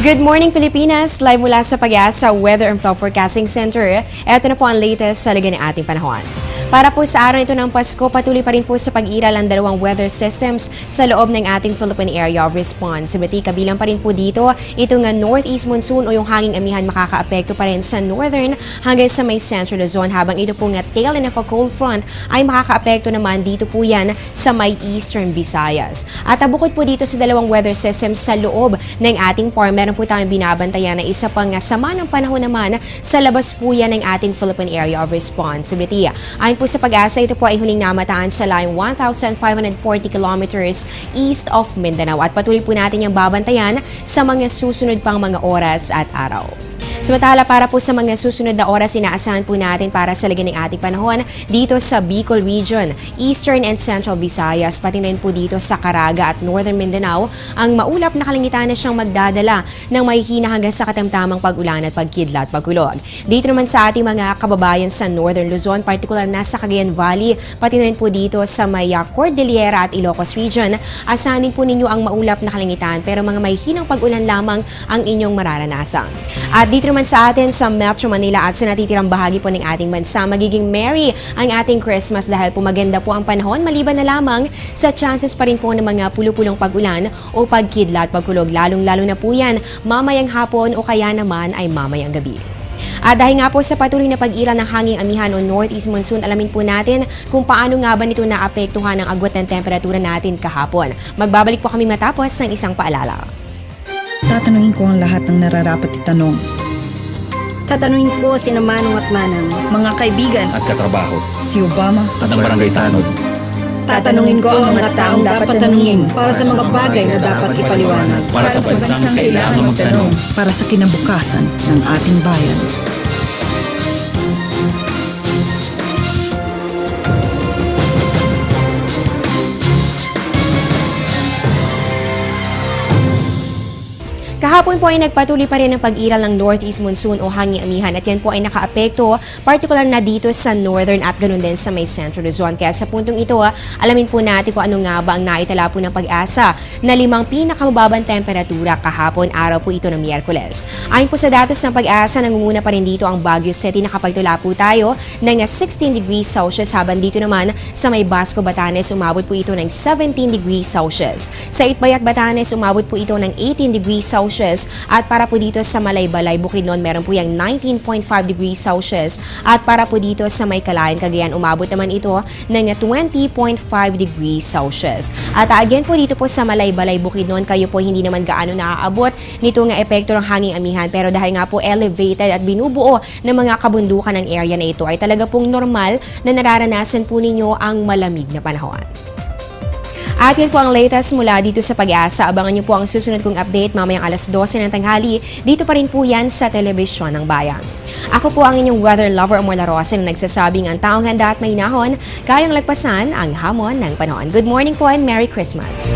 Good morning Pilipinas! Live mula sa Pag-asa Weather and Forecasting Center. Ito na po ang latest sa liga ng ating panahon. Para po sa araw ito ng Pasko, patuloy pa rin po sa pag-iral ang dalawang weather systems sa loob ng ating Philippine Area of Responsibility. Kabilang pa rin po dito, itong northeast monsoon o yung hanging amihan makakaapekto pa rin sa northern hanggang sa may central Luzon, habang ito po nga tail end of a cold front ay makakaapekto naman dito po yan sa may eastern Visayas. At bukod po dito sa dalawang weather systems sa loob ng ating farm, meron po tayong binabantayan na isa pang sama ng panahon naman sa labas po yan ng ating Philippine Area of Responsibility. Ayon po sa Pag-asa, ito po ay huling namataan sa line 1,540 kilometers east of Mindanao at patuloy po natin yung babantayan sa mga susunod pang mga oras at araw. Samantala, para po sa mga susunod na oras, inaasahan po natin para sa liga ng ating panahon dito sa Bicol Region, Eastern and Central Visayas, pati na rin po dito sa Caraga at Northern Mindanao, ang maulap na kalangitan na siyang magdadala ng mahihina hanggang sa katamtamang pag-ulan at pagkidlat, pagkulog. Dito naman sa ating mga kababayan sa Northern Luzon, particular na sa Cagayan Valley, pati na rin po dito sa may Cordillera at Ilocos Region, asahan din po ninyo ang maulap na kalangitan pero mga mahihinang pag-ulan lamang ang inyong mararanasan. At dito naman sa atin sa Metro Manila at sa natitirang bahagi po ng ating bansa, magiging merry ang ating Christmas dahil po maganda po ang panahon maliban na lamang sa chances pa rin po ng mga pulupulong pag-ulan o pagkidlat, pagkulog, lalong-lalo na po yan mamayang hapon o kaya naman ay mamayang gabi. At dahil nga po sa patuloy na pag-iral ng hanging amihan o northeast monsoon, alamin po natin kung paano nga ba nito naapektuhan ang agwat ng temperatura natin kahapon. Magbabalik po kami matapos ng isang paalala. Tatanungin ko ang lahat ng nararapat itanong. Tatanungin ko sina Manong at Manang, mga kaibigan at katrabaho, Si Obama at ang barangay tanod. tatanungin ko ang mga taong dapat tanungin para sa mga bagay na dapat ipaliwanag. Para sa bansang kailangan magtanong. para sa kinabukasan ng ating bayan. Kahapon po ay nagpatuloy pa rin ang pag-iral ng northeast monsoon o hanging amihan at yan po ay nakaapekto particular na dito sa northern at ganun din sa may central Luzon. Kaya sa puntong ito, alamin po natin kung ano nga ba ang naitala po ng Pag-asa na 5 pinakamababang temperatura kahapon, araw po ito ng Miyerkules. Ayon po sa datos ng Pag-asa, nangunguna pa rin dito ang Baguio City, nakapagtula po tayo ng 16 degrees Celsius, habang dito naman sa may Basco, Batanes, umabot po ito ng 17 degrees Celsius. Sa Itbayat, Batanes, umabot po ito ng 18 degrees Celsius. At para po dito sa Malaybalay, Bukidnon, meron po yung 19.5 degrees Celsius. At para po dito sa may Calayan, Cagayan, umabot naman ito ng 20.5 degrees Celsius. At again po dito po sa Malaybalay, Bukidnon, kayo po hindi naman gaano naaabot nito nga epekto ng hanging amihan. Pero dahil nga po elevated at binubuo ng mga kabundukan ng area na ito, ay talaga pong normal na nararanasan po ninyo ang malamig na panahon. At yan po ang latest mula dito sa Pag-asa. Abangan niyo po ang susunod kong update mamayang alas 12 ng tanghali. Dito pa rin po yan sa Telebisyon ng Bayan. Ako po ang inyong weather lover, Amor Larosa, na nagsasabing ang taong handa at mahinahon, kayang lagpasan ang hamon ng panahon. Good morning po and Merry Christmas!